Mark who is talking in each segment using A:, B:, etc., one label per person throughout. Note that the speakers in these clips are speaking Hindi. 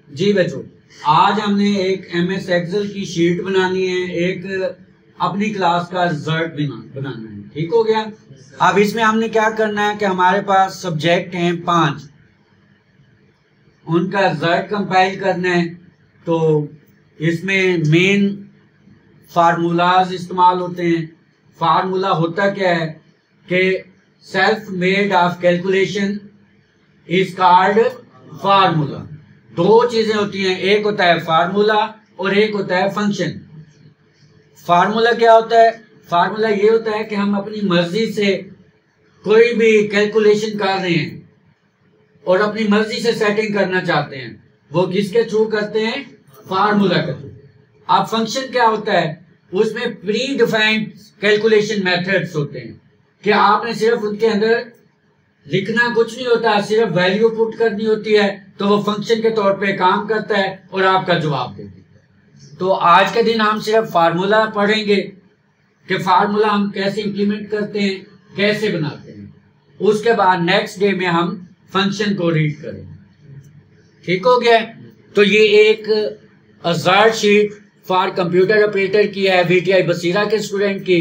A: जी बच्चों, आज हमने एक MS एक्सेल की शीट बनानी है, एक अपनी क्लास का रिजल्ट बनाना है। ठीक हो गया। अब इसमें हमने क्या करना है कि हमारे पास सब्जेक्ट हैं 5, उनका रिजल्ट कंपाइल करना है। तो इसमें मेन फार्मूलाज इस्तेमाल होते हैं। फार्मूला होता क्या है कि self made of calculation is called formula. दो चीजें होती हैं, एक होता है फार्मूला और एक होता है फंक्शन। फार्मूला क्या होता है? फार्मूला ये होता है कि हम अपनी मर्जी से कोई भी कैलकुलेशन कर रहे हैं और अपनी मर्जी से सेटिंग करना चाहते हैं, वो किसके थ्रू करते हैं? फार्मूला के थ्रू। अब फंक्शन क्या होता है? उसमें प्री डिफाइंड कैलकुलेशन मेथड्स होते हैं कि आपने सिर्फ उनके अंदर लिखना कुछ नहीं होता, सिर्फ वैल्यू पुट करनी होती है, तो वो फंक्शन के तौर पे काम करता है और आपका जवाब दे देता है। तो आज के दिन हम सिर्फ फार्मूला पढ़ेंगे कि फार्मूला हम कैसे इंप्लीमेंट करते हैं, कैसे बनाते हैं। उसके बाद नेक्स्ट डे में हम फंक्शन को रीड करेंगे। ठीक हो गया। तो ये एक result sheet for computer operator की है, VTI बसीरा के स्टूडेंट की।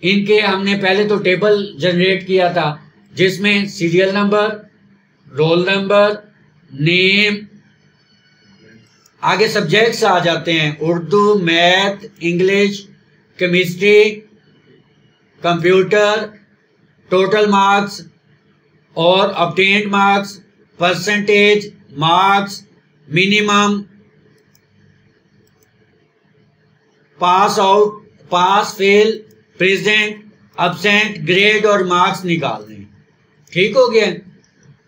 A: इनके हमने पहले तो टेबल जनरेट किया था जिसमें serial number, roll number, name, आगे सब्जेक्ट्स आ जाते हैं, Urdu, math, English, chemistry, computer, total marks और obtained marks, percentage, marks, minimum, pass out, pass fail, present, absent, grade और मार्क्स निकालने। ठीक हो गया।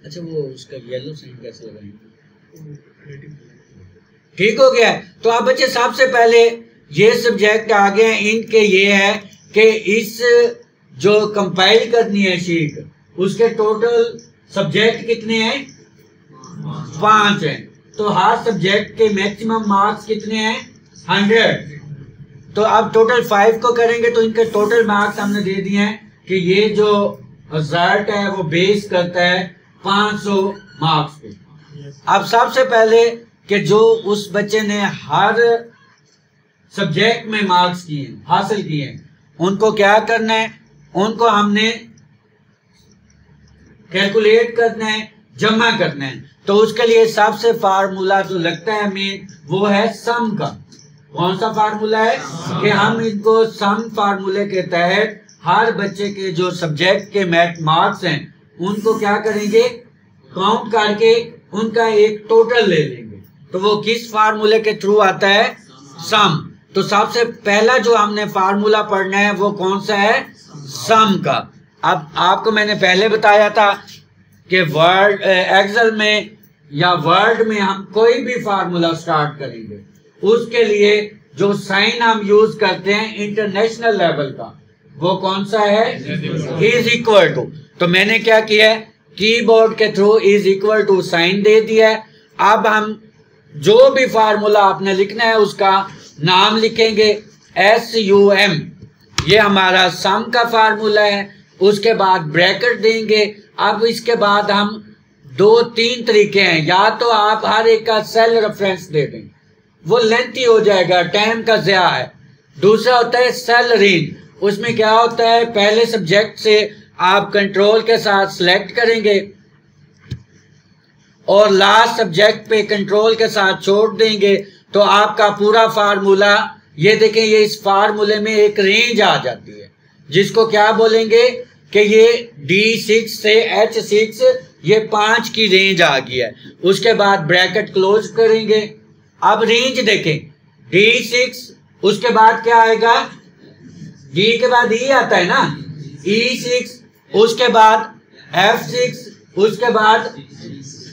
A: अच्छा, वो उसका येलो साइन कैसे लगाएंगे? ठीक हो गया। तो अब बच्चे सबसे पहले ये सब्जेक्ट आ गए हैं, इनके ये है कि इस जो कंपाइल करनी है शीट, उसके टोटल सब्जेक्ट कितने हैं? 5 हैं। तो हर सब्जेक्ट के मैक्सिमम मार्क्स कितने हैं? 100। तो अब टोटल 5 को करेंगे तो इनके टोटल मार्क्स हमने दे दिए हैं कि ये जो रिजल्ट है वो बेस करता है 500 मार्क्स पे। अब सबसे पहले कि जो उस बच्चे ने हर सब्जेक्ट में मार्क्स किए हासिल किए हैं, उनको क्या करना है? उनको हमने कैलकुलेट करना है, जमा करना है। तो उसके लिए सबसे फार्मूला जो लगता है मेन, वो है सम का। कौन सा फार्मूला है? कि हम इनको सम फार्मूले के तहत हर बच्चे के जो सब्जेक्ट के मार्क्स हैं उनको क्या करेंगे? काउंट करके उनका एक टोटल ले लेंगे। तो वो किस फार्मूले के थ्रू आता है? सम। तो सबसे पहला जो हमने फार्मूला पढ़ना है वो कौन सा है? सम का। अब आपको मैंने पहले बताया था कि वर्ड एक्सेल में या वर्ड में हम कोई भी फार्मूला स्टार्ट करेंगे, उसके लिए जो साइन हम यूज करते हैं इंटरनेशनल लेवल का, वो कौन सा है? Is equal to. तो मैंने क्या किया है? कीबोर्ड के through is equal to sign दे दिया है। अब हम जो भी फार्मूला आपने लिखना है उसका नाम लिखेंगे SUM। ये हमारा सम का फार्मूला है। उसके बाद ब्रैकेट देंगे। अब इसके बाद हम 2-3 तरीके हैं, या तो आप हर एक का सेल रेफरेंस दे दें, वो लेंथी हो जाएगा, टाइम का ज़या है। दूसरा होता है सेल रेंज। उसमें क्या होता है? पहले सब्जेक्ट से आप कंट्रोल के साथ सिलेक्ट करेंगे और लास्ट सब्जेक्ट पे कंट्रोल के साथ छोड़ देंगे, तो आपका पूरा फार्मूला, ये देखें, ये इस फार्मूले में एक रेंज आ जाती है जिसको क्या बोलेंगे कि ये D6 से H6, ये 5 की रेंज आ गई है। उसके बाद ब्रैकेट क्लोज करेंगे। अब रेंज देखें, D6, उसके बाद क्या आएगा? D के बाद E आता है ना, E6, उसके बाद F6, उसके बाद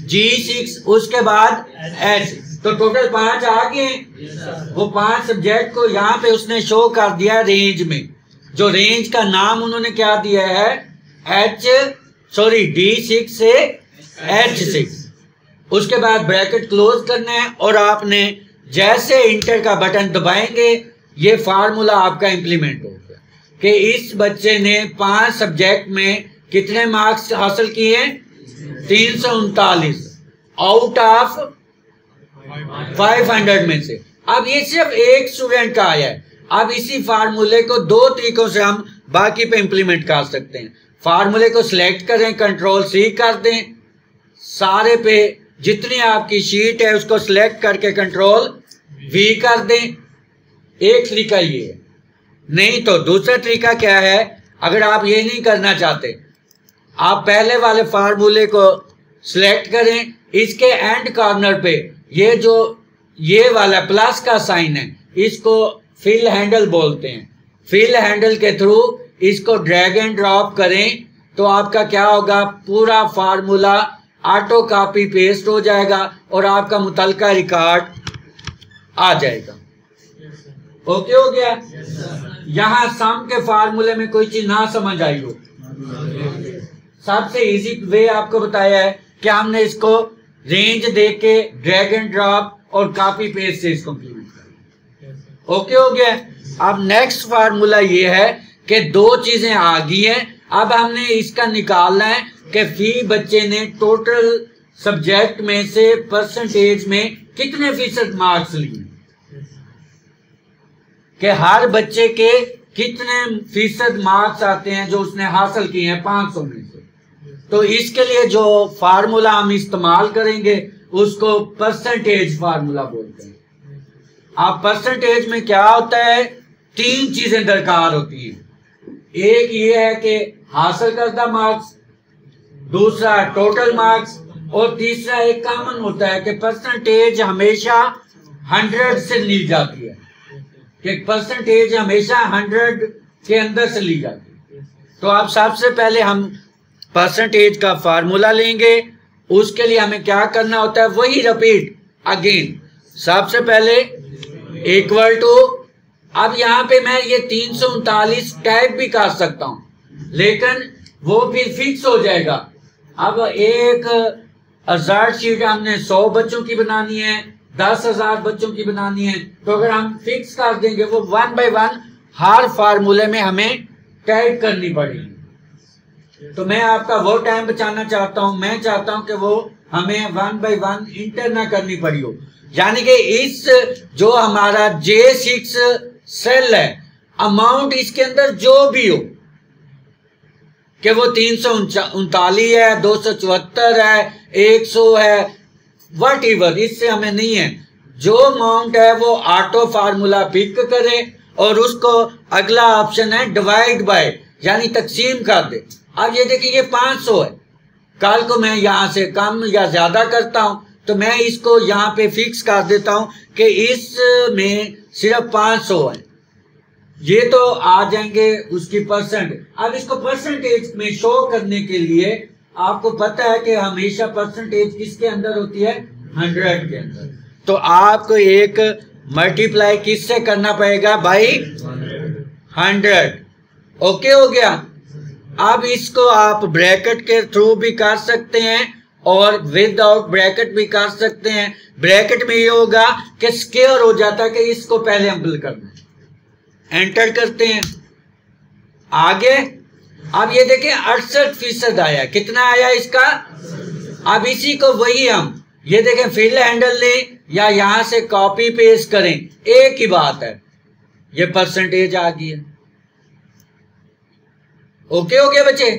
A: G6, उसके बाद H। तो टोटल 5 आ गए। वो 5 सब्जेक्ट को यहाँ पे उसने शो कर दिया रेंज में। जो रेंज का नाम उन्होंने क्या दिया है? D6 से H6। उसके बाद ब्रैकेट क्लोज करना है और आपने जैसे इंटर का बटन दबाएंगे ये फार्मूला आपका इंप्लीमेंट हो गया कि इस बच्चे ने 5 सब्जेक्ट में कितने मार्क्स हासिल किए? 339 आउट ऑफ 500 में से। अब ये सिर्फ एक स्टूडेंट का आया है। अब इसी फार्मूले को दो तरीकों से हम बाकी पे इंप्लीमेंट कर सकते हैं। फार्मूले को सिलेक्ट करें, कंट्रोल सी कर दें, सारे पे जितनी आपकी शीट है उसको सिलेक्ट करके कंट्रोल वी कर दें। एक तरीका ये है। नहीं तो दूसरा तरीका क्या है, अगर आप ये नहीं करना चाहते, आप पहले वाले फार्मूले को सिलेक्ट करें, इसके एंड कॉर्नर पे ये वाला प्लस का साइन है, इसको फिल हैंडल बोलते हैं। फिल हैंडल के थ्रू इसको ड्रैग एंड ड्रॉप करें तो आपका क्या होगा, पूरा फार्मूला ऑटो कॉपी पेस्ट हो जाएगा और आपका मुतलका रिकॉर्ड आ जाएगा। ओके हो गया। यहाँ सम के फार्मूले में कोई चीज ना समझ आई हो, सबसे इजी वे आपको बताया है कि हमने इसको रेंज दे के ड्रैग एंड ड्रॉप और कॉपी पेस्ट से इसको इंप्लीमेंट करें। ओके हो गया। अब नेक्स्ट फार्मूला ये है कि दो चीजें आ गई हैं, अब हमने इसका निकालना है कि फी बच्चे ने टोटल सब्जेक्ट में से परसेंटेज में कितने फीसद मार्क्स लिए, कि हर बच्चे के कितने फीसद मार्क्स आते हैं जो उसने हासिल किए हैं 500 में से। तो इसके लिए जो फार्मूला हम इस्तेमाल करेंगे उसको परसेंटेज फार्मूला बोलते हैं। आप परसेंटेज में क्या होता है, तीन चीजें दरकार होती हैं। एक ये है कि हासिल करदा मार्क्स, दूसरा टोटल मार्क्स, और तीसरा एक कॉमन होता है कि परसेंटेज हमेशा 100 से ली जाती है, कि परसेंटेज हमेशा 100 के अंदर से ली जाती है। तो आप सबसे पहले हम परसेंटेज का फार्मूला लेंगे, उसके लिए हमें क्या करना होता है, वही रिपीट अगेन। सबसे पहले इक्वल टू, अब यहाँ पे मैं ये 339 टाइप भी कर सकता हूँ, लेकिन वो फिर फिक्स हो जाएगा। अब एक रिजल्ट शीट हमने 100 बच्चों की बनानी है, 10,000 बच्चों की बनानी है, तो अगर हम फिक्स कर देंगे वो 1 बाय 1 हर फार्मूले में हमें टाइप करनी पड़ेगी। तो मैं आपका वो टाइम बचाना चाहता हूं, मैं चाहता हूं कि वो हमें 1 बाय 1 इंटर ना करनी पड़ी हो। यानी कि इस जो हमारा J6 सेल है, अमाउंट इसके अंदर जो भी हो, कि वो 339 है, 274 है, 100 है, वट एवर, इससे हमें नहीं है। जो अमाउंट है वो ऑटो फार्मूला पिक करे और उसको अगला ऑप्शन है डिवाइड बाय, यानी तकसीम कर दे। अब ये देखिए ये 500 है, कल को मैं यहाँ से कम या ज्यादा करता हूं तो मैं इसको यहाँ पे फिक्स कर देता हूं कि इसमें सिर्फ 500 है, ये तो आ जाएंगे उसकी परसेंट। अब इसको परसेंटेज में शो करने के लिए आपको पता है कि हमेशा परसेंटेज किसके अंदर होती है, 100 के अंदर। तो आपको एक मल्टीप्लाई किससे करना पड़ेगा, बाई 100। ओके हो गया। अब इसको आप ब्रैकेट के थ्रू भी कर सकते हैं और विदाउट ब्रैकेट भी कर सकते हैं। ब्रैकेट में ये होगा कि स्क्वायर हो जाता है कि इसको पहले एम्पल करना है। एंटर करते हैं आगे। अब ये देखें 68% आया, कितना आया इसका। अब इसी को वही हम ये देखें फिल हैंडल लें या यहां से कॉपी पेस्ट करें, एक ही बात है, ये परसेंटेज आ गई है। ओके हो गया बच्चे।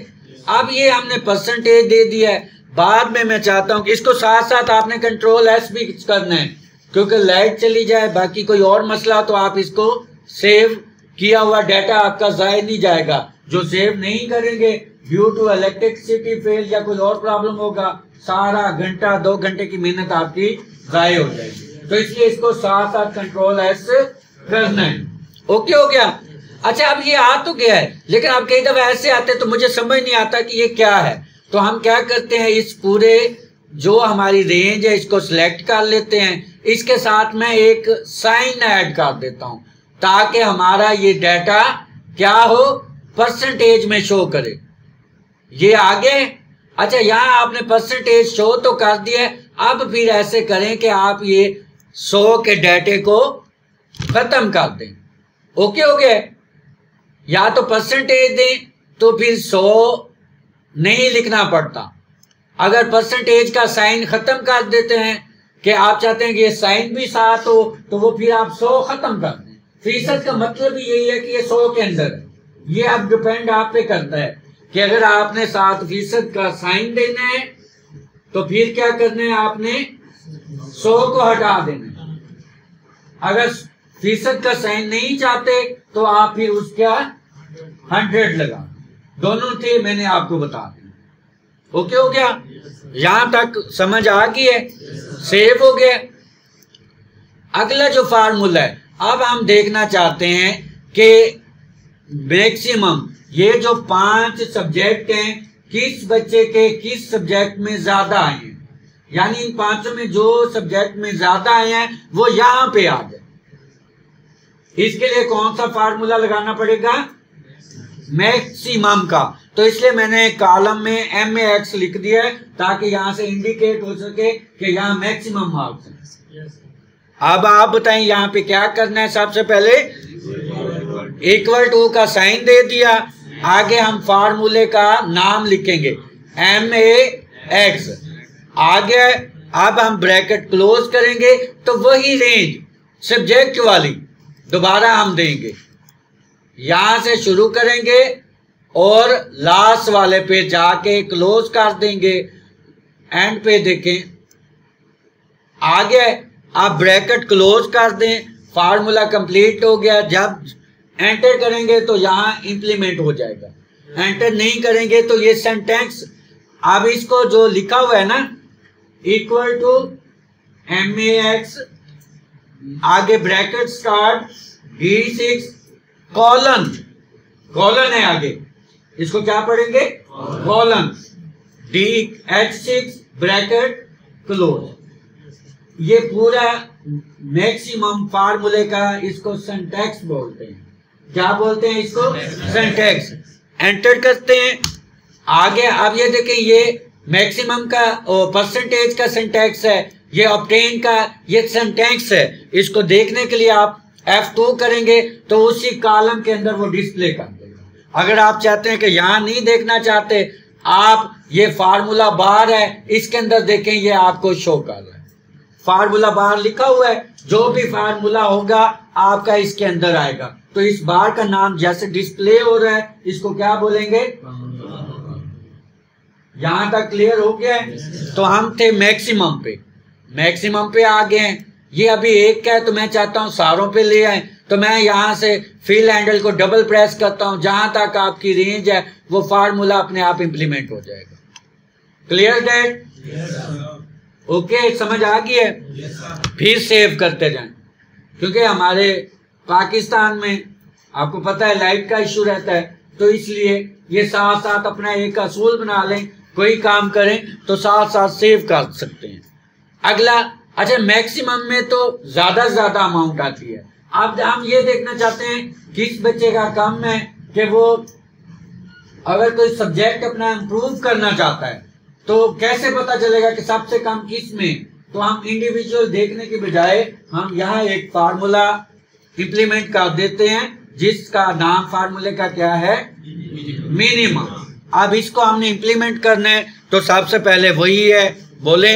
A: अब ये हमने परसेंटेज दे दिया है। बाद में मैं चाहता हूं कि इसको साथ साथ आपने कंट्रोल एस भी करना है, क्योंकि लाइट चली जाए, बाकी कोई और मसला तो आप इसको सेव किया हुआ डाटा आपका जाया नहीं जाएगा। जो सेव नहीं करेंगे ड्यू टू इलेक्ट्रिसिटी फेल या कोई और प्रॉब्लम होगा, सारा घंटा 2 घंटे की मेहनत आपकी जाया हो जाएगी। तो इसलिए इसको साथ साथ कंट्रोल एस करना है। ओके हो गया। अच्छा, अब ये आ तो गया है, लेकिन अब कई दफा ऐसे आते तो मुझे समझ नहीं आता कि ये क्या है। तो हम क्या करते हैं, इस पूरे जो हमारी रेंज है इसको सिलेक्ट कर लेते हैं, इसके साथ मैं एक साइन ऐड कर देता हूं ताकि हमारा ये डाटा क्या हो, परसेंटेज में शो करे। ये आगे। अच्छा, यहाँ आपने परसेंटेज शो तो कर दिया है, अब फिर ऐसे करें कि आप ये 100 के डाटे को खत्म कर दें। ओके हो गया। या तो परसेंटेज दें तो फिर 100 नहीं लिखना पड़ता। अगर परसेंटेज का साइन खत्म कर देते हैं कि आप चाहते हैं कि ये साइन भी 7 हो, तो वो फिर आप 100 खत्म कर दें। फीसद का मतलब ही यही है कि ये 100 के अंदर है। ये अब डिपेंड आप पे करता है कि अगर आपने 7% का साइन देना है तो फिर क्या करना है, आपने 100 को हटा देना है। अगर फीसद का साइन नहीं चाहते तो आप फिर उसका 100 लगा। दोनों थे, मैंने आपको बता दिया। ओके हो गया? यहां तक समझ आ गई है? सेव हो गया। अगला जो फार्मूला है, अब हम देखना चाहते हैं कि मैक्सिमम ये जो 5 सब्जेक्ट हैं किस बच्चे के किस सब्जेक्ट में ज्यादा आए हैं, यानी इन 5 में जो सब्जेक्ट में ज्यादा आए हैं वो यहां पे आ जाए। इसके लिए कौन सा फार्मूला लगाना पड़ेगा? मैक्सिमम का। तो इसलिए मैंने कॉलम में MAX लिख दिया है ताकि यहां से इंडिकेट हो सके कि यहां मैक्सिमम मार्क्स हैं। अब आप बताएं यहां पे क्या करना है। सबसे पहले इक्वल टू का साइन दे दिया, आगे हम फार्मूले का नाम लिखेंगे MAX। आगे अब हम ब्रैकेट क्लोज करेंगे तो वही रेंज सब्जेक्ट वाली दोबारा हम देंगे। यहां से शुरू करेंगे और लास्ट वाले पे जाके क्लोज कर देंगे। एंड पे देखें, आगे आप ब्रैकेट क्लोज कर दें, फार्मूला कंप्लीट हो गया। जब एंटर करेंगे तो यहां इंप्लीमेंट हो जाएगा, एंटर नहीं करेंगे तो ये सेंटेंस, अब इसको जो लिखा हुआ है ना इक्वल टू MAX, आगे ब्रैकेट स्टार्ट D6 कॉलन है आगे, इसको क्या पढ़ेंगे? Colon DH6 bracket close. ये पूरा मैक्सिमम फार्मूले का इसको सिंटैक्स बोलते हैं। क्या बोलते हैं इसको? सिंटैक्स। एंटर करते हैं आगे। अब ये देखें, ये मैक्सिमम का परसेंटेज का सिंटैक्स है, ये ऑब्टेन का ये सिंटैक्स है। इसको देखने के लिए आप F2 करेंगे तो उसी कॉलम के अंदर वो डिस्प्ले कर देगा। अगर आप चाहते हैं कि यहां नहीं देखना चाहते, आप ये फार्मूला बार है इसके अंदर देखें, ये आपको शो कर रहा है। फार्मूला बार लिखा हुआ है, जो भी फार्मूला होगा आपका इसके अंदर आएगा। तो इस बार का नाम जैसे डिस्प्ले हो रहा है, इसको क्या बोलेंगे? यहां तक क्लियर हो गया है? तो हम थे मैक्सिमम पे आ गए हैं। ये अभी 1 का है तो मैं चाहता हूं सारों पे ले आए, तो मैं यहां से फिल हैंडल को डबल प्रेस करता हूं, जहां तक आपकी रेंज है वो फार्मूला अपने आप इंप्लीमेंट हो जाएगा। Clear that? ओके, समझ आ गई है? फिर सेव करते जाएं, क्योंकि हमारे पाकिस्तान में आपको पता है लाइट का इशू रहता है, तो इसलिए ये साथ साथ अपना एक असूल बना लें, कोई काम करें तो साथ साथ सेव कर सकते हैं। अगला, अच्छा मैक्सिमम में तो ज्यादा से ज्यादा अमाउंट आती है। अब हम ये देखना चाहते हैं किस बच्चे का कम है, कि वो अगर कोई सब्जेक्ट अपना इम्प्रूव करना चाहता है तो कैसे पता चलेगा कि सबसे कम किस में? तो हम इंडिविजुअल देखने के बजाय हम यहाँ एक फार्मूला इंप्लीमेंट कर देते हैं जिसका नाम फार्मूले का क्या है? मिनिमम। अब इसको हमने इंप्लीमेंट करना है तो सबसे पहले वही है, बोले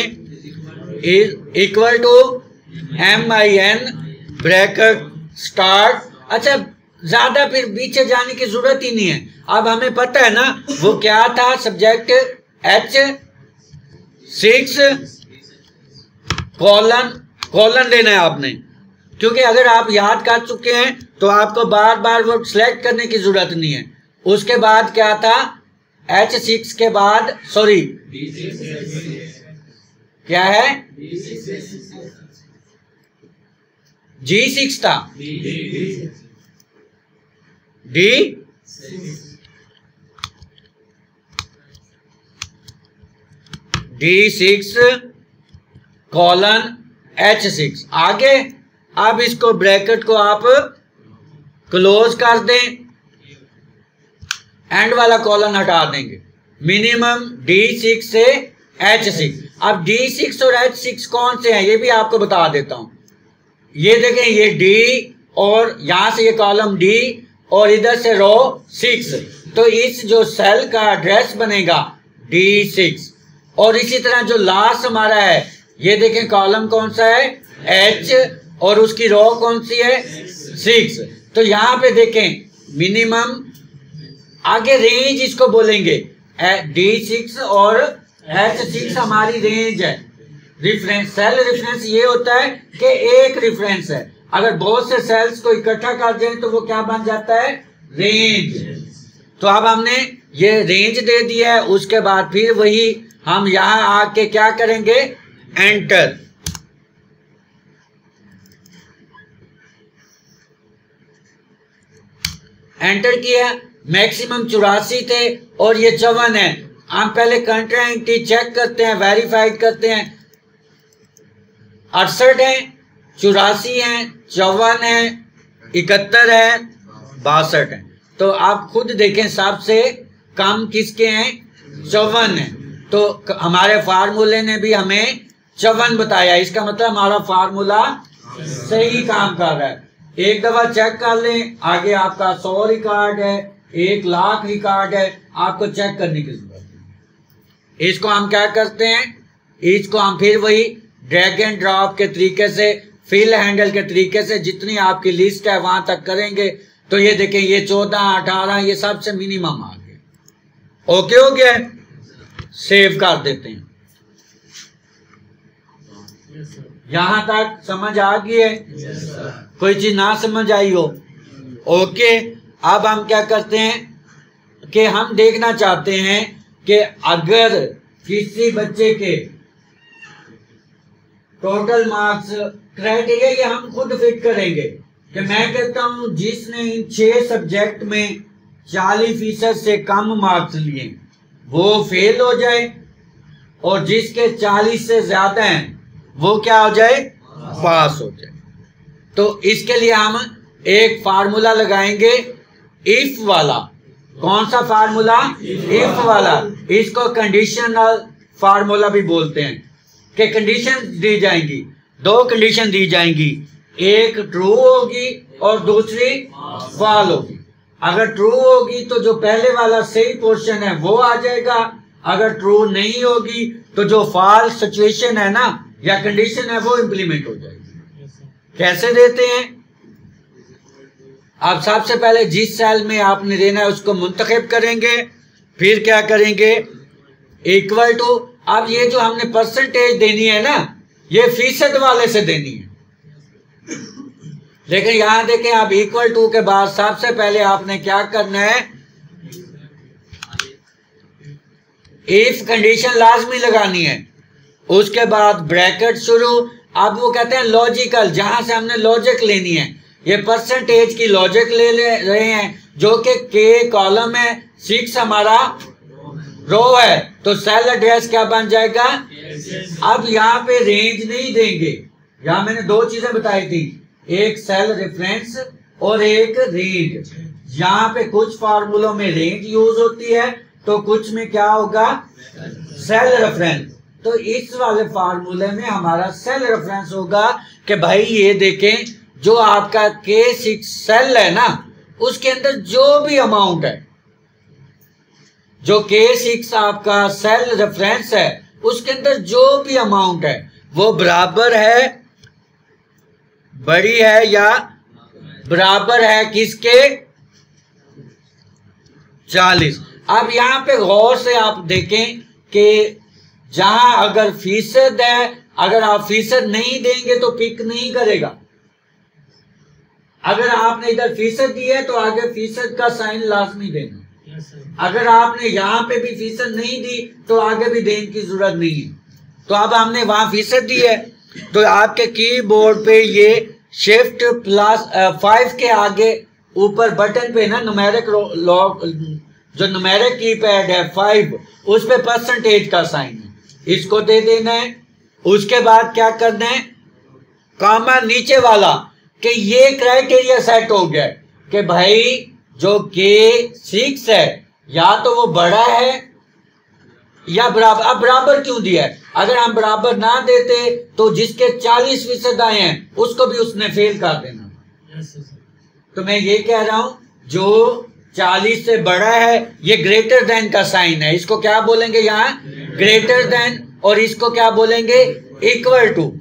A: equal to MIN bracket start. अच्छा, ज्यादा फिर पीछे जाने की जरूरत ही नहीं है। अब हमें पता है ना वो क्या था, सब्जेक्ट H6 कॉलन लेना है आपने, क्योंकि अगर आप याद कर चुके हैं तो आपको बार बार वो सिलेक्ट करने की जरूरत नहीं है। उसके बाद क्या था? H6 के बाद सॉरी क्या है? G6 था, D6 कॉलन H6। आगे अब इसको ब्रैकेट को आप क्लोज कर दें, एंड वाला कॉलन हटा देंगे। मिनिमम D6 से H6। अब D6 और H6 कौन से हैं ये भी आपको बता देता हूं। ये देखें, ये D और यहां से ये कॉलम D और इधर से रो 6, तो इस जो सेल का एड्रेस बनेगा D6। और इसी तरह जो लास्ट हमारा है ये देखें कॉलम कौन सा है, H, और उसकी रो कौन सी है, 6। तो यहाँ पे देखें मिनिमम, आगे रेंज इसको बोलेंगे, D6 और H6 हमारी रेंज है। रिफरेंस, सेल रेफरेंस ये होता है कि एक रेफरेंस है, अगर बहुत से सेल्स को इकट्ठा कर दें तो वो क्या बन जाता है, रेंज। तो अब हमने ये रेंज दे दिया है, उसके बाद फिर वही हम यहां आके क्या करेंगे, एंटर। एंटर किया, मैक्सिमम 84 थे और ये 54 है। हम पहले कंट्राइंटी चेक करते हैं, वेरीफाइड करते हैं। 68 है, 84 है, 54 है, 71 है, 62 है। तो आप खुद देखें सबसे कम किसके हैं, 54 है। तो हमारे फार्मूले ने भी हमें 54 बताया, इसका मतलब हमारा फार्मूला सही काम कर रहा है। एक दफा चेक कर लें, आगे आपका 100 रिकॉर्ड है, 1,00,000 रिकॉर्ड है, आपको चेक करने की जरूरत है। इसको हम क्या करते हैं, इसको हम फिर वही ड्रैग एंड ड्रॉप के तरीके से, फिल हैंडल के तरीके से जितनी आपकी लिस्ट है वहां तक करेंगे। तो ये देखें, ये 14, 18 ये सबसे मिनिमम आ गए। ओके हो गया, सेव कर देते हैं। यहां तक समझ आ गई है? कोई चीज ना समझ आई हो, ओके। अब हम क्या करते हैं कि हम देखना चाहते हैं कि अगर किसी बच्चे के टोटल मार्क्स, क्राइटेरिया ये हम खुद फिट करेंगे कि मैं कहता हूं जिसने इन 6 सब्जेक्ट में 40% से कम मार्क्स लिए वो फेल हो जाए, और जिसके 40 से ज्यादा हैं वो क्या हो जाए, पास हो जाए। तो इसके लिए हम एक फार्मूला लगाएंगे, इफ वाला। कौन सा फार्मूला, इफ वाला। इसको कंडीशनल फार्मूला भी बोलते हैं कि कंडीशन दी जाएंगी, 2 कंडीशन दी जाएंगी, एक ट्रू होगी और दूसरी फॉल होगी। अगर ट्रू होगी तो जो पहले वाला सही पोर्शन है वो आ जाएगा, अगर ट्रू नहीं होगी तो जो फॉल्स सिचुएशन है ना या कंडीशन है वो इंप्लीमेंट हो जाएगी। कैसे देते हैं, आप सबसे पहले जिस सेल में आपने देना है उसको मुंतखब करेंगे, फिर क्या करेंगे, इक्वल टू। अब ये जो हमने परसेंटेज देनी है ना, ये फीसद वाले से देनी है, लेकिन यहां देखें आप इक्वल टू के बाद सबसे पहले आपने क्या करना है, इफ कंडीशन लाजमी लगानी है, उसके बाद ब्रैकेट शुरू। अब वो कहते हैं लॉजिकल, जहां से हमने लॉजिक लेनी है। ये परसेंटेज की लॉजिक ले रहे हैं जो कि के कॉलम है, 6 हमारा रो है, तो सेल एड्रेस क्या बन जाएगा। अब यहाँ पे रेंज नहीं देंगे, यहाँ मैंने 2 चीजें बताई थी, एक सेल रेफरेंस और एक रेंज। यहाँ पे कुछ फार्मूलों में रेंज यूज होती है तो कुछ में क्या होगा, सेल रेफरेंस। तो इस वाले फार्मूले में हमारा सेल रेफरेंस होगा कि भाई ये देखें जो आपका K6 सेल है ना, उसके अंदर जो भी अमाउंट है, जो K6 आपका सेल रेफरेंस है उसके अंदर जो भी अमाउंट है वो बराबर है, बड़ी है या बराबर है किसके, 40। अब यहां पे गौर से आप देखें कि जहां अगर फीसद है, अगर आप फीसद नहीं देंगे तो पिक नहीं करेगा। अगर आपने इधर फीसद दी है तो आगे फीसद का साइन लाजमी देना। अगर आपने यहाँ पे भी फीसद नहीं दी तो आगे भी देने की जरूरत नहीं है। तो अब हमने वहां फीसद दी है, तो आपके कीबोर्ड पे ये शिफ्ट +5 के आगे ऊपर बटन पे ना न्यूमेरिक लॉक, जो न्यूमेरिक कीपैड है 5, उस पे परसेंटेज का साइन है, इसको दे देना है। उसके बाद क्या करना है, कॉमा नीचे वाला, कि ये क्राइटेरिया सेट हो गया कि भाई जो K6 है या तो वो बड़ा है या बराबर। अब बराबर क्यों दिया है, अगर हम बराबर ना देते तो जिसके 40% आए हैं उसको भी उसने फेल कर देना। तो मैं ये कह रहा हूं जो 40 से बड़ा है ये ग्रेटर देन का साइन है, इसको क्या बोलेंगे यहाँ, ग्रेटर देन। और इसको क्या बोलेंगे, इक्वल टू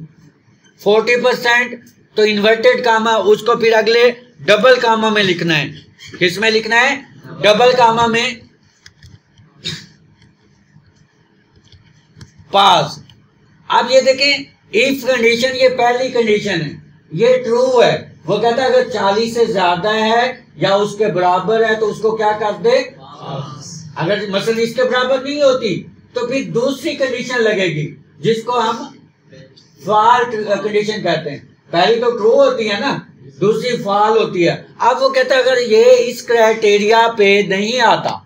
A: 40%। तो इन्वर्टेड कामा उसको फिर अगले डबल कामा में लिखना है। किसमें लिखना है, डबल कामा में, पास। अब ये देखें, इफ कंडीशन, ये पहली कंडीशन है, ये ट्रू है। वो कहता है अगर 40 से ज्यादा है या उसके बराबर है तो उसको क्या कर दे, अगर मसलन इसके बराबर नहीं होती तो फिर दूसरी कंडीशन लगेगी जिसको हम फॉल्ट कंडीशन कहते हैं। पहली तो ट्रू होती है ना, दूसरी फॉल होती है। अब वो कहता है अगर ये इस क्राइटेरिया पे नहीं आता,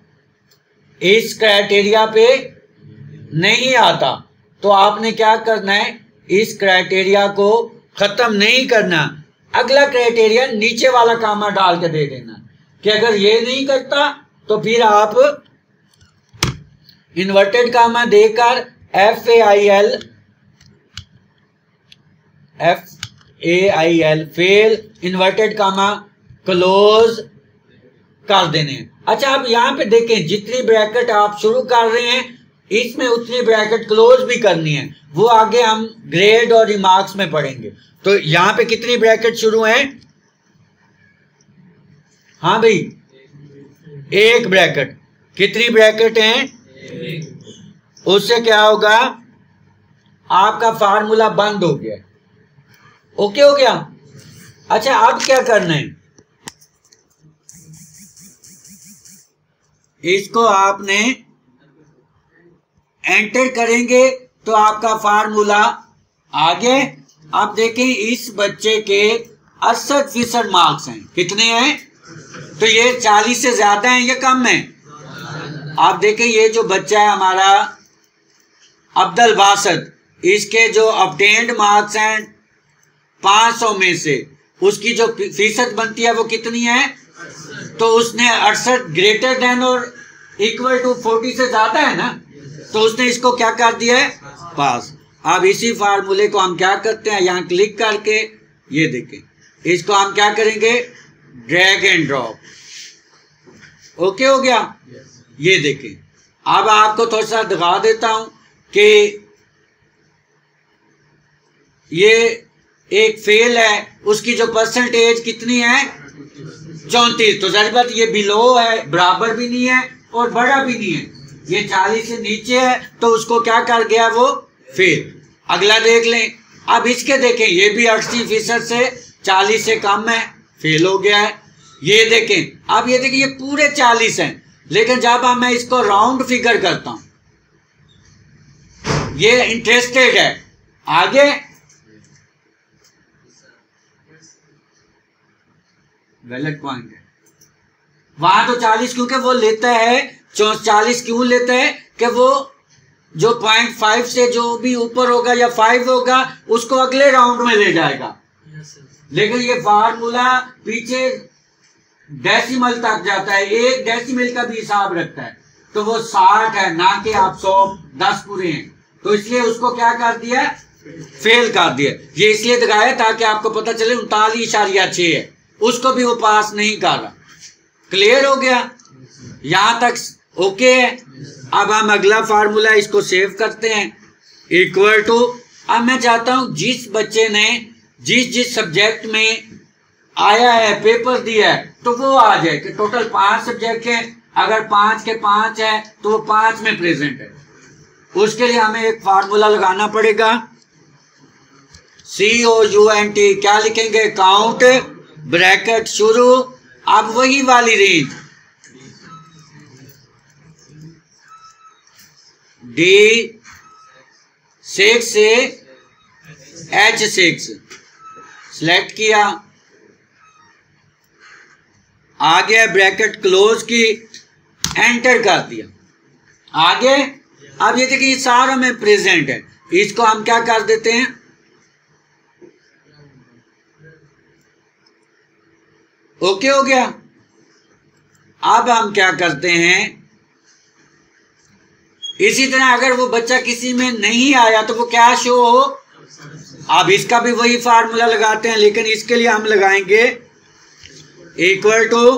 A: इस क्राइटेरिया पे नहीं आता, तो आपने क्या करना है, इस क्राइटेरिया को खत्म नहीं करना, अगला क्राइटेरिया नीचे वाला कामा डाल के दे देना कि अगर ये नहीं करता तो फिर आप इन्वर्टेड कामा देकर FAIL fail, inverted comma close कर देने। अच्छा, अब यहां पे देखें, जितनी ब्रैकेट आप शुरू कर रहे हैं इसमें उतनी ब्रैकेट क्लोज भी करनी है। वो आगे हम ग्रेड और रिमार्क्स में पढ़ेंगे। तो यहां पे कितनी ब्रैकेट शुरू है, हाँ भाई, एक ब्रैकेट। कितनी ब्रैकेट हैं, उससे क्या होगा, आपका फार्मूला बंद हो गया। ओके हो गया। अच्छा, अब क्या करना है, इसको आपने एंटर करेंगे तो आपका फार्मूला आ गया। आप देखें, इस बच्चे के 68% मार्क्स हैं। कितने हैं, तो ये 40 से ज्यादा हैं या कम है। आप देखें, ये जो बच्चा है हमारा अब्दुल बासत, इसके जो ऑब्टेन्ड मार्क्स हैं 500 में से उसकी जो फीसद बनती है वो कितनी है, तो उसने 68 ग्रेटर देन और इक्वल टू 40 से ज्यादा है ना, तो उसने इसको क्या कर दिया है, पास। अब इसी फार्मूले को हम क्या करते हैं, यहाँ क्लिक करके ये देखें, इसको हम क्या करेंगे, ड्रैग एंड ड्रॉप। ओके हो गया। ये देखें, अब आपको थोड़ा सा दिखा देता हूं कि ये एक फेल है, उसकी जो परसेंटेज कितनी है, 34। तो जाहिर बात ये बिलो है, बराबर भी नहीं है और बड़ा भी नहीं है, ये 40 से नीचे है, तो उसको क्या कर गया वो, फेल। अगला देख लें। अब इसके देखें, ये भी 80% से 40 से कम है, फेल हो गया है। ये देखें, अब ये देखें, ये पूरे 40 हैं, लेकिन जब मैं इसको राउंड फिगर करता हूं, ये इंटरेस्टेड है, आगे गलत पॉइंट है, वहां तो 40 क्योंकि वो लेता है, 40 क्यों लेता है कि वो जो 0.5 से जो भी ऊपर होगा या 5 होगा उसको अगले राउंड में ले जाएगा। लेकिन ये फार्मूला पीछे डेसिमल तक जाता है, 1 डेसिमल का भी हिसाब रखता है, तो वो 60 है, ना कि आप 110 पूरे हैं। तो इसलिए उसको क्या कर दिया, फेल कर दिया। ये इसलिए दिखाया ताकि आपको पता चले 39.6 है, उसको भी वो पास नहीं कर रहा। क्लियर हो गया, यहां तक ओके है। अब हम अगला फार्मूला इसको सेव करते हैं, इक्वल टू, अब मैं चाहता हूं जिस बच्चे ने जिस सब्जेक्ट में आया है, पेपर दिया है, तो वो आ जाए कि टोटल 5 सब्जेक्ट है, अगर 5 के 5 है तो वो 5 में प्रेजेंट है। उसके लिए हमें एक फार्मूला लगाना पड़ेगा, COUNT। क्या लिखेंगे, काउंट, ब्रैकेट शुरू, अब वही वाली रेंज D6 से H6 सिलेक्ट किया, आ गया, ब्रैकेट क्लोज की, एंटर कर दिया, आगे। अब ये देखिए, ये सारा में प्रेजेंट है, इसको हम क्या कर देते हैं, ओके हो गया। अब हम क्या करते हैं, इसी तरह अगर वो बच्चा किसी में नहीं आया तो वो क्या शो हो। अब इसका भी वही फार्मूला लगाते हैं, लेकिन इसके लिए हम लगाएंगे equal to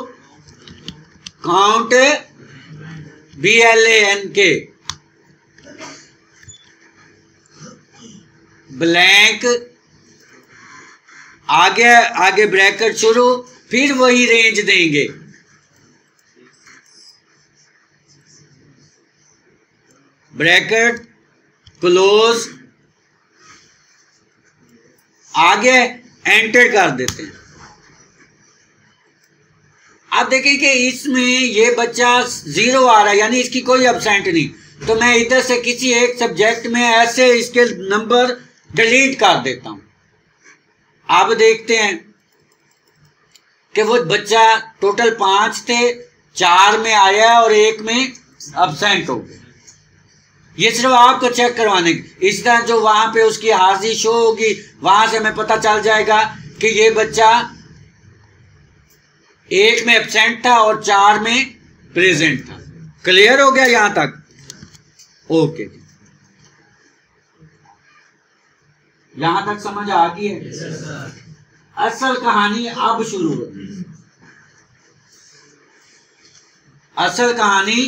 A: count BLANK, blank, आगे आगे ब्रैकेट शुरू, फिर वही रेंज देंगे। ब्रैकेट क्लोज, आगे एंटर कर देते हैं। अब देखिए कि इसमें ये बच्चा 0 आ रहा है, यानी इसकी कोई एब्सेंट नहीं, तो मैं इधर से किसी एक सब्जेक्ट में ऐसे इसके नंबर डिलीट कर देता हूं। अब देखते हैं कि वो बच्चा टोटल 5 थे, 4 में आया और 1 में एब्सेंट हो गया। ये सिर्फ आपको चेक करवाने की, इस तरह जो वहां पे उसकी हाजिरी शो होगी वहां से हमें पता चल जाएगा कि ये बच्चा 1 में एब्सेंट था और 4 में प्रेजेंट था। क्लियर हो गया यहां तक? ओके, यहां तक समझ आ गई है? असल कहानी अब शुरू होती है। असल कहानी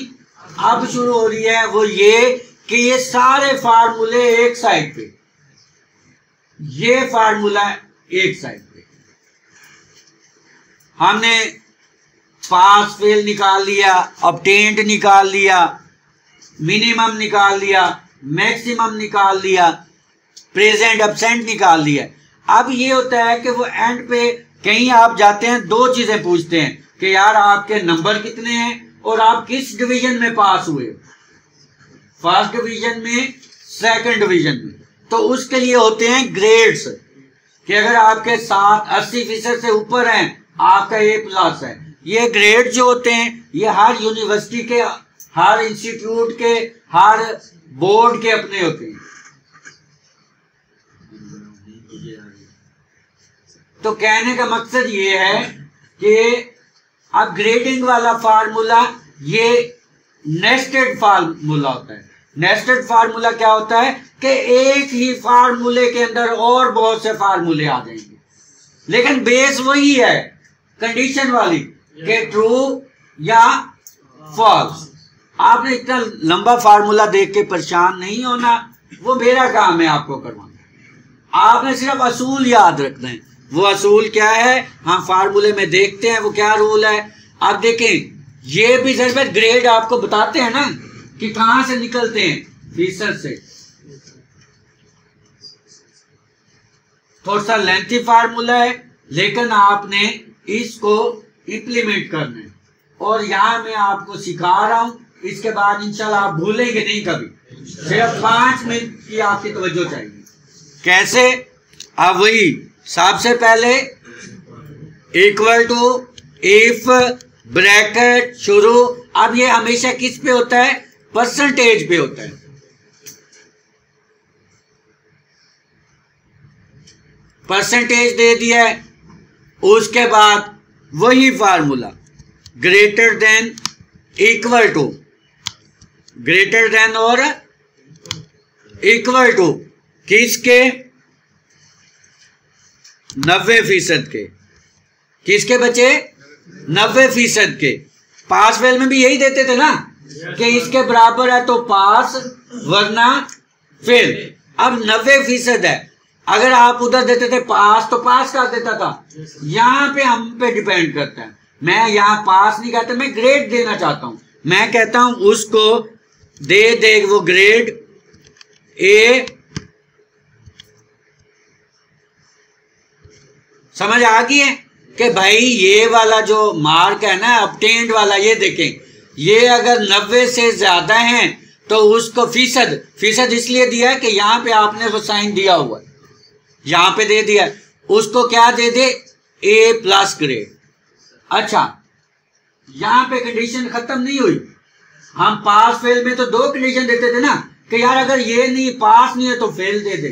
A: अब शुरू हो रही है, वो ये कि ये सारे फार्मूले एक साइड पे, ये फार्मूला एक साइड पे, हमने पास फेल निकाल लिया, ऑब्टेन्ड निकाल लिया, मिनिमम निकाल लिया, मैक्सिमम निकाल लिया, प्रेजेंट एब्सेंट निकाल लिया। अब ये होता है कि वो एंड पे कहीं आप जाते हैं, 2 चीजें पूछते हैं कि यार आपके नंबर कितने हैं और आप किस डिवीजन में पास हुए, फर्स्ट डिवीजन में, सेकंड डिवीजन में। तो उसके लिए होते हैं ग्रेड्स, कि अगर आपके 80% से ऊपर हैं आपका A+ है। ये ग्रेड जो होते हैं ये हर यूनिवर्सिटी के, हर इंस्टीट्यूट के, हर बोर्ड के अपने होते हैं। तो कहने का मकसद ये है कि अब ग्रेडिंग वाला फार्मूला ये नेस्टेड फार्मूला होता है। नेस्टेड फार्मूला क्या होता है कि एक ही फार्मूले के अंदर और बहुत से फार्मूले आ जाएंगे, लेकिन बेस वही है, कंडीशन वाली कि ट्रू या फॉल्स। आपने इतना लंबा फार्मूला देख के परेशान नहीं होना, वो मेरा काम है आपको करवाना। आपने सिर्फ असूल याद रखना है। वो असूल क्या है हम फार्मूले में देखते हैं, वो क्या रूल है। आप देखें, ये भी जरूरत ग्रेड आपको बताते हैं ना कि कहां से निकलते हैं, फीसद से। थोड़ा सा लेंथी फार्मूला है, लेकिन आपने इसको इंप्लीमेंट करना है। और यहां मैं आपको सिखा रहा हूं, इसके बाद इंशाल्लाह आप भूलेंगे नहीं कभी। सिर्फ 5 मिनट की आपकी तवज्जो चाहिए। कैसे? अब वही सबसे पहले इक्वल टू, इफ, ब्रैकेट शुरू। अब ये हमेशा किस पे होता है? परसेंटेज पे होता है। परसेंटेज दे दिया है, उसके बाद वही formula greater than, equal to, greater than और इक्वल टू किसके? 90% के। किसके बचे? 90% के। पास फेल में भी यही देते थे ना कि इसके बराबर है तो पास वरना फेल। अब 90% है, अगर आप उधर देते थे पास तो पास कर देता था। यहां पे हम पे डिपेंड करता है। मैं यहां पास नहीं कहता, मैं ग्रेड देना चाहता हूं। मैं कहता हूं उसको दे वो ग्रेड A। समझ आ गई है कि भाई ये वाला जो मार्क है ना ऑब्टेन्ड वाला, ये देखें, ये अगर 90 से ज्यादा है तो उसको फीसद इसलिए दिया है कि यहाँ पे आपने वो साइन दिया हुआ है, यहाँ पे दे दिया, उसको क्या दे दे? A+ grade. अच्छा, यहाँ पे कंडीशन खत्म नहीं हुई। हम पास फेल में तो 2 कंडीशन देते थे ना कि यार अगर ये नहीं, पास नहीं है तो फेल दे दे।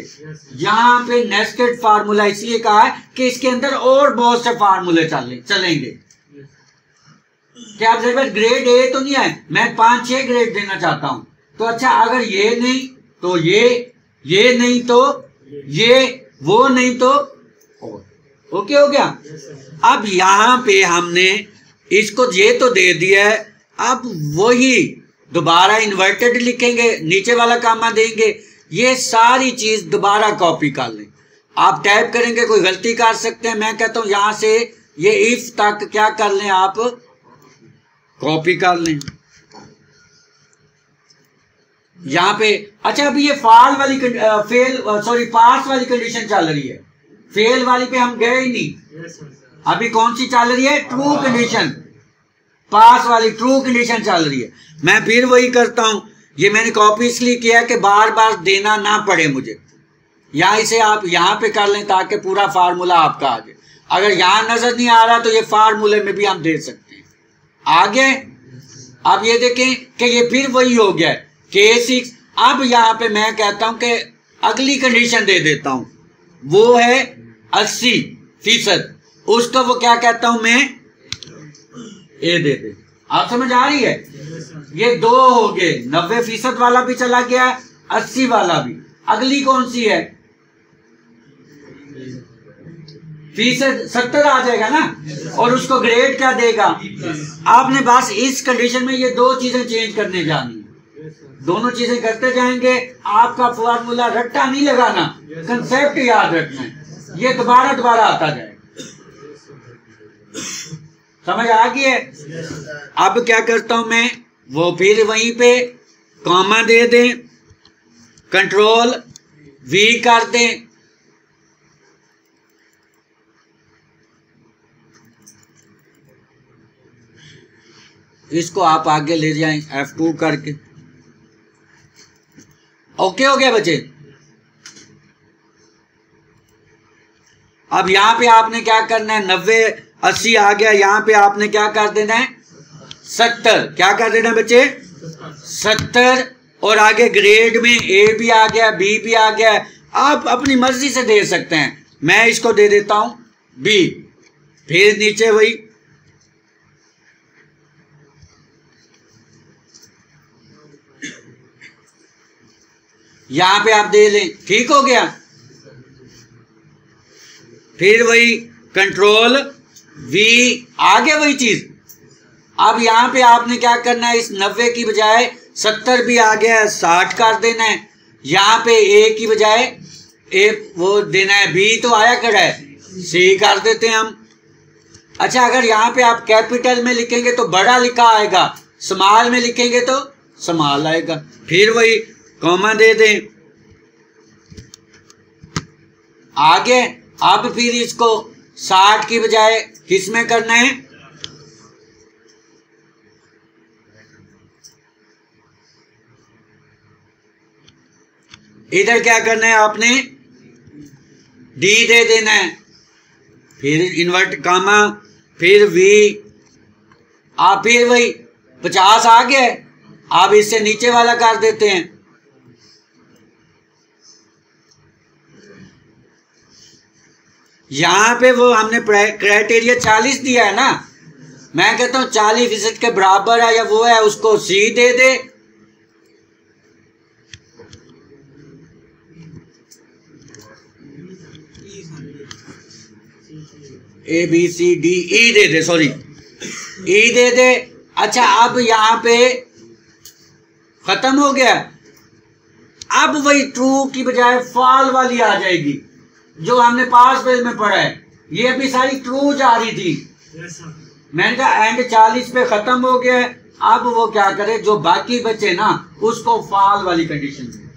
A: यहाँ पे नेस्टेड फार्मूला इसलिए कहा है कि इसके अंदर और बहुत से फार्मूले चलेंगे। क्या आप ग्रेड A तो नहीं है, मैं 5-6 ग्रेड देना चाहता हूं। तो अच्छा, अगर ये नहीं तो ये नहीं तो ये, वो नहीं तो ओके हो गया। अब यहां पे हमने इसको ये तो दे दिया है, अब वही दोबारा इन्वर्टेड लिखेंगे, नीचे वाला कामा देंगे। ये सारी चीज दोबारा कॉपी कर लें। आप टाइप करेंगे कोई गलती कर सकते हैं, मैं कहता हूं यहां से ये इफ तक क्या कर लें, आप कॉपी कर लें यहां पे। अच्छा अभी ये पास वाली कंडीशन चल रही है, फेल वाली पे हम गए ही नहीं। अभी कौन सी चल रही है? True condition. पास वाली ट्रू कंडीशन चल रही है। मैं फिर वही करता हूं, ये मैंने कॉपी इसलिए किया कि बार बार देना ना पड़े मुझे। या इसे आप यहां पे कर लें ताकि पूरा फार्मूला आपका आ जाए। अगर यहां नजर नहीं आ रहा तो ये फार्मूले में भी हम दे सकते हैं। आगे अब ये देखें कि ये फिर वही हो गया K6। अब यहां पे मैं कहता हूं कि अगली कंडीशन दे देता हूं, वो है 80%। उसको वो क्या कहता हूं मैं, ए दे दे। आप समझ आ रही है? ये दो हो गए, 90% वाला भी चला गया, 80 वाला भी। अगली कौन सी है? फीसद 70 आ जाएगा ना, और उसको ग्रेड क्या देगा? आपने बस इस कंडीशन में ये दो चीजें चेंज करने जानी है। दोनों चीजें करते जाएंगे, आपका फॉर्मूला रट्टा नहीं लगाना, कंसेप्ट याद रखना है, ये दोबारा दोबारा आता जाएगा। समझ आ गई है? अब क्या करता हूं मैं, वो फिर वहीं पे कॉमा दे दें, कंट्रोल V कर दें, इसको आप आगे ले जाएं F2 करके। ओके हो गया बच्चे? अब यहां पे आपने क्या करना है, 90 80 आ गया, यहां पे आपने क्या कर देना है, 70। क्या कर देना है बच्चे? 70। और आगे ग्रेड में A भी आ गया, B भी आ गया। आप अपनी मर्जी से दे सकते हैं, मैं इसको दे देता हूं B। फिर नीचे वही यहां पे आप दे लें, ठीक हो गया। फिर वही कंट्रोल V, आगे वही चीज। अब यहां पे आपने क्या करना है, इस 90 की बजाय 70 भी आ गया है, 60 कर देना है। यहां पे A की बजाय A वो देना है, B तो आया खड़ा है, C कर देते हैं हम। अच्छा अगर यहां पे आप कैपिटल में लिखेंगे तो बड़ा लिखा आएगा, स्मॉल में लिखेंगे तो स्मॉल आएगा। फिर वही कॉमा दे दें आगे। अब फिर इसको 60 की बजाय किस में करना है, इधर क्या करना है आपने, D दे देना है, फिर इन्वर्ट कामा, फिर V। आप फिर वही 50 आ गया, आप इससे नीचे वाला कर देते हैं। यहां पे वो हमने क्राइटेरिया 40 दिया है ना, मैं कहता हूं 40% के बराबर है या वो है, उसको C दे दे। ABCDE दे दे, सॉरी E दे दे। अच्छा अब यहां पे खत्म हो गया। अब वही ट्रू की बजाय फॉल वाली आ जाएगी जो हमने पास पेज में पढ़ा है। ये अभी सारी ट्रू जा रही थी, मैंने कहा एंड 40 पे खत्म हो गया है। अब वो क्या करे, जो बाकी बचे ना उसको फॉल वाली कंडीशन में,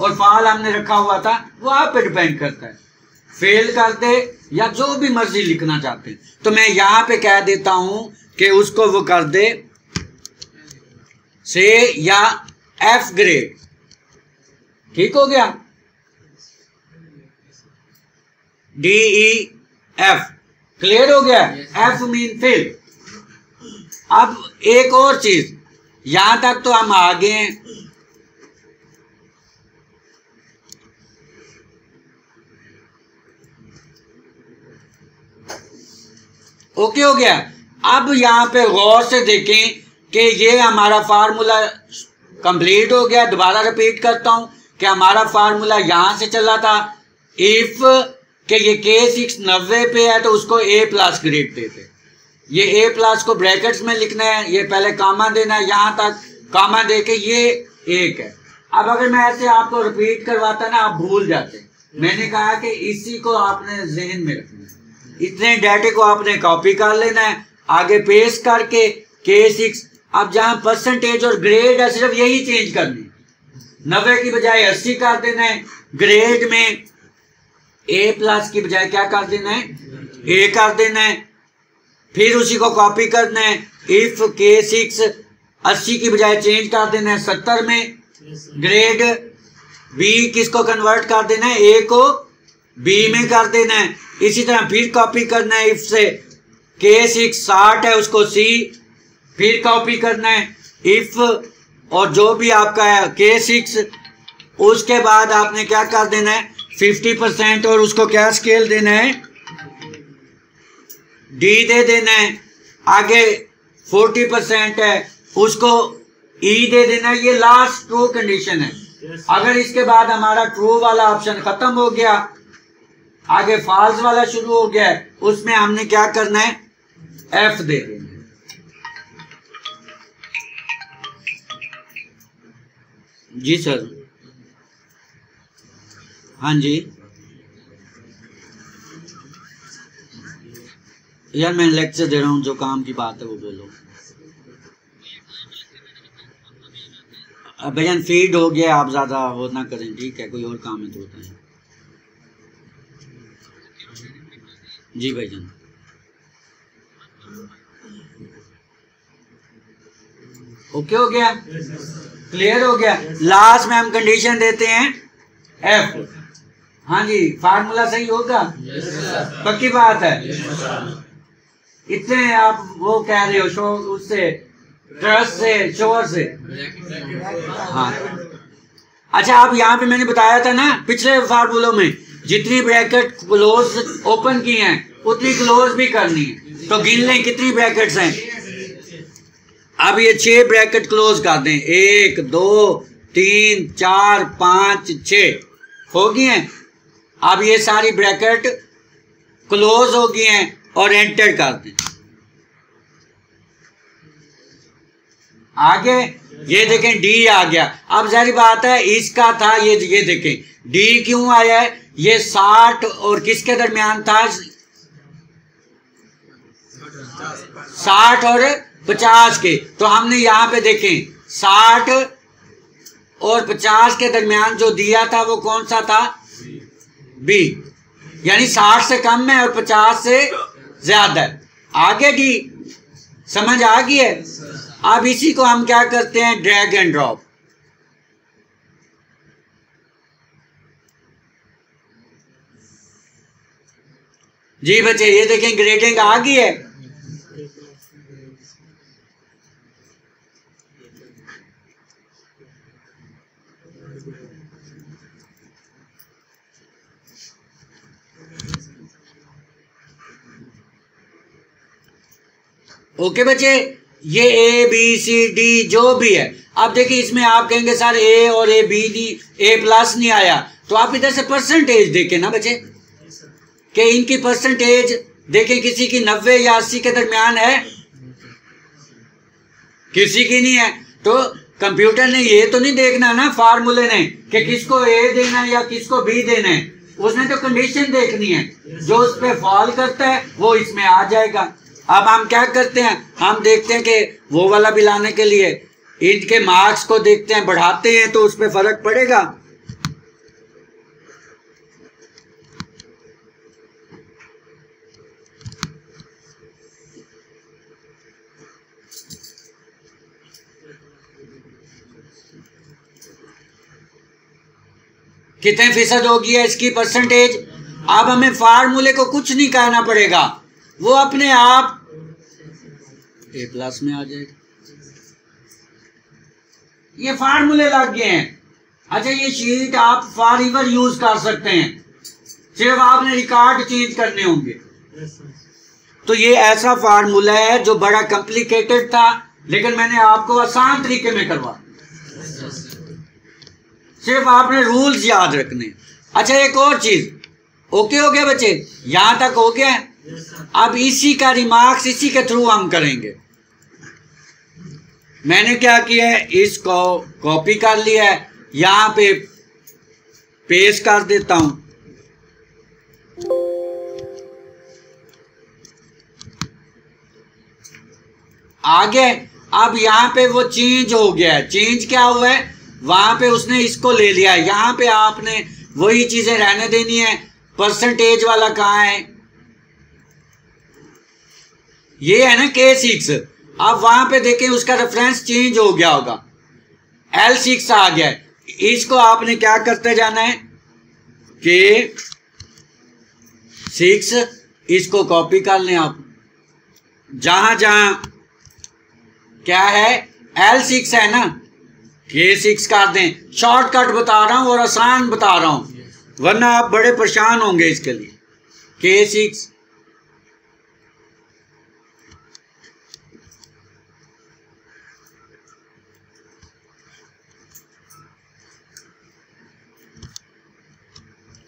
A: और फॉल हमने रखा हुआ था वो आप पे डिपेंड करता है, फेल कर दे या जो भी मर्जी लिखना चाहते हैं। तो मैं यहां पे कह देता हूं कि उसको वो कर दे से या F ग्रेड। ठीक हो गया, DEF क्लियर हो गया। F mean fail. अब एक और चीज, यहां तक तो हम आगे हैं। ओके हो गया। अब यहां पे गौर से देखें कि ये हमारा फार्मूला कंप्लीट हो गया। दोबारा रिपीट करता हूं कि हमारा फार्मूला यहां से चला था, इफ कि ये K6 90 पे है तो उसको A+ ग्रेड देते। ये A+ को ब्रैकेट्स में लिखना है, ये पहले कामा देना है, यहां तक कामा दे के ये 1 है। अब अगर मैं ऐसे आपको रिपीट करवाता ना, आप भूल जाते। मैंने कहा कि इसी को आपने जहन में रखना है, इतने डाटे को आपने कॉपी कर लेना है, आगे पेस्ट करके K6। अब जहां परसेंटेज और ग्रेड है सिर्फ यही चेंज करनी, 90 की बजाय 80 कर देना है, ग्रेड में A+ की बजाय क्या कर देना है, A कर देना है। फिर उसी को कॉपी करना है, इफ K6 80 की बजाय चेंज कर देना है 70 में, ग्रेड B किसको कन्वर्ट कर देना है, A को B में कर देना है। इसी तरह फिर कॉपी करना है, इफ से K6 60 है उसको C, फिर कॉपी करना है इफ और जो भी आपका है K6, उसके बाद आपने क्या कर देना है 50% और उसको क्या स्केल देना है, D दे देना है। आगे 40% है उसको E दे देना है। ये लास्ट ट्रू कंडीशन है। अगर इसके बाद हमारा ट्रू वाला ऑप्शन खत्म हो गया, आगे फॉल्स वाला शुरू हो गया है, उसमें हमने क्या करना है, F दे देना है। जी सर, हाँ जी यार मैं लेक्चर दे रहा हूँ, जो काम की बात है वो बोलो। भैया फीड हो गया, आप ज्यादा वो ना करें, ठीक है, कोई और काम है तो होता है। जी भाईजान, ओके हो गया, क्लियर हो गया। लास्ट में हम कंडीशन देते हैं F। हाँ जी, फार्मूला सही होगा, पक्की बात है। इतने आप वो कह रहे हो शो उससे ट्रस्ट से शोर से। हाँ अच्छा, आप यहाँ पे मैंने बताया था ना पिछले फार्मूलों में, जितनी ब्रैकेट क्लोज ओपन की हैं उतनी क्लोज भी करनी है। तो गिन लें कितनी ब्रैकेट्स हैं। अब ये 6 ब्रैकेट क्लोज कर दें, 1 2 3 4 5 6 हो गई हैं। अब ये सारी ब्रैकेट क्लोज हो गई हैं और एंटर कर दें। आगे ये देखें D आ गया। अब जारी बात है, इसका था ये देखें D क्यों आया है, ये 60 और किसके दरमियान था, 60 और 50 के। तो हमने यहाँ पे देखें 60 और 50 के दरमियान जो दिया था वो कौन सा था, B, यानी 60 से कम है और 50 से ज्यादा है। आगे D समझ आ गई है। अब इसी को हम क्या करते हैं, ड्रैग एंड ड्रॉप। जी बच्चे ये देखें ग्रेडिंग आ गई है। ओके बच्चे, ये A B C D जो भी है। अब देखिए इसमें आप कहेंगे सर A और A B A+ नहीं आया, तो आप इधर से परसेंटेज देखें ना बच्चे, कि इनकी परसेंटेज देखें, किसी की 90 या 80 के दरमियान है, किसी की नहीं है। तो कंप्यूटर ने ये तो नहीं देखना ना फार्मूले ने कि किसको A देना है या किसको B देना है, उसने तो कंडीशन देखनी है। जो उस पर फॉल करता है वो इसमें आ जाएगा। अब हम क्या करते हैं, हम देखते हैं कि वो वाला भी लाने के लिए इनके मार्क्स को देखते हैं, बढ़ाते हैं तो उस पर फर्क पड़ेगा। कितने फीसद होगी है इसकी परसेंटेज। अब हमें फार्मूले को कुछ नहीं कहना पड़ेगा, वो अपने आप A+ में आ जाएगा। ये फार्मूले लग गए हैं। अच्छा, ये शीट आप फॉर एवर यूज कर सकते हैं, सिर्फ आपने रिकॉर्ड चेंज करने होंगे। तो ये ऐसा फार्मूला है जो बड़ा कॉम्प्लिकेटेड था, लेकिन मैंने आपको आसान तरीके में करवा, सिर्फ आपने रूल्स याद रखने। अच्छा, एक और चीज, ओके हो गया बच्चे, यहां तक हो गया। अब इसी का रिमार्क्स इसी के थ्रू हम करेंगे। मैंने क्या किया है, इसको कॉपी कर लिया है, यहां पे पेश कर देता हूं। आगे अब यहां पे वो चेंज हो गया है। चेंज क्या हुआ है, वहां पे उसने इसको ले लिया है, यहां पे आपने वही चीजें रहने देनी है। परसेंटेज वाला कहाँ है, ये है ना K6। अब वहां पे देखें उसका रेफरेंस चेंज हो गया होगा, L6 आ गया है। इसको आपने क्या करते जाना है, K6 इसको कॉपी कर लें आप, जहां जहां क्या है L6 है ना, K6 कर दें। शॉर्टकट बता रहा हूं और आसान बता रहा हूं, वरना आप बड़े परेशान होंगे इसके लिए। K6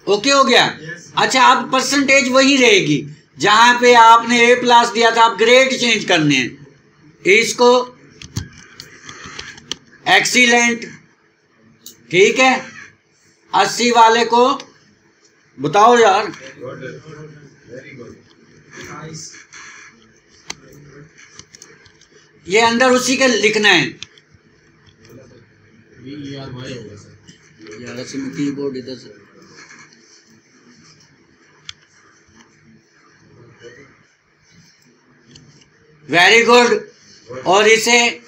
A: ओके हो गया। अच्छा अब परसेंटेज वही रहेगी, जहां पे आपने A+ दिया था, आप ग्रेड चेंज करने हैं। इसको एक्सीलेंट, ठीक है। 80 वाले को बताओ यार, ये अंदर उसी के लिखना है यार, कीबोर्ड इधर से। Very good. और इसे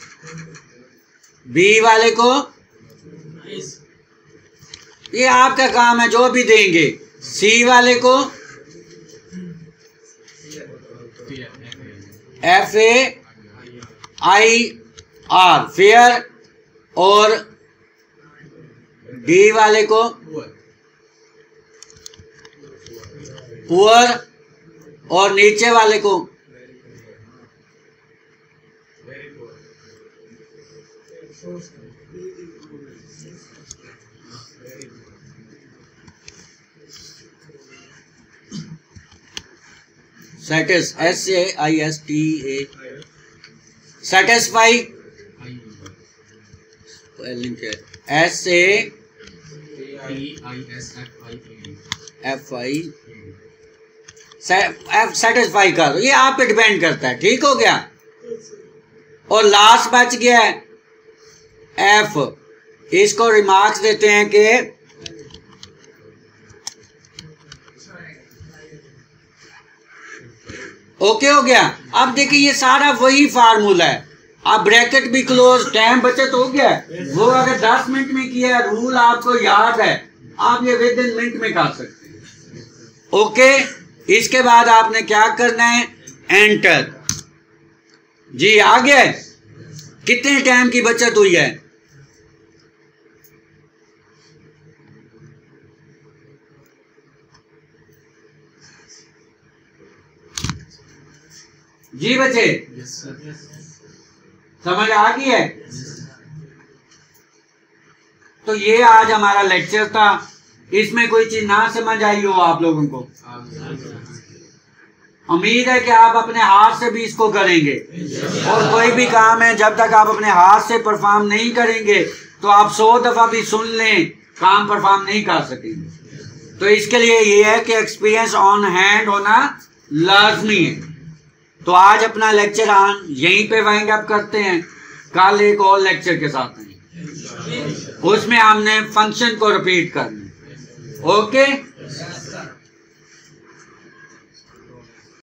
A: B वाले को, ये आपका काम है जो भी देंगे। C वाले को FAIR फेयर, और D वाले को पुअर, और नीचे वाले को सेटिस्फाई, सेटिस्फाई कर, ये आप पे डिपेंड करता है। ठीक हो गया। और लास्ट बच गया है F, इसको रिमार्क्स देते हैं कि ओके हो गया। अब देखिए ये सारा वही फार्मूला है। अब ब्रैकेट भी क्लोज, टाइम बचत हो गया। वो अगर 10 मिनट में किया, रूल आपको याद है, आप ये विद इन मिनट में कर सकते हैं। ओके, इसके बाद आपने क्या करना है, एंटर। जी आ गया। कितने टाइम की बचत हुई है, जी बच्चे? समझ आ गई है? तो ये आज हमारा लेक्चर था। इसमें कोई चीज ना समझ आई हो आप लोगों को? उम्मीद है कि आप अपने हाथ से भी इसको करेंगे। और कोई भी काम है जब तक आप अपने हाथ से परफॉर्म नहीं करेंगे तो आप 100 दफा भी सुन लें, काम परफॉर्म नहीं कर सकेंगे। तो इसके लिए ये है कि एक्सपीरियंस ऑन हैंड होना लाजमी है। तो आज अपना लेक्चर हम यहीं पे वाइंड अप करते हैं। कल एक और लेक्चर के साथ हैं, उसमें हमने फंक्शन को रिपीट करना है। ओके।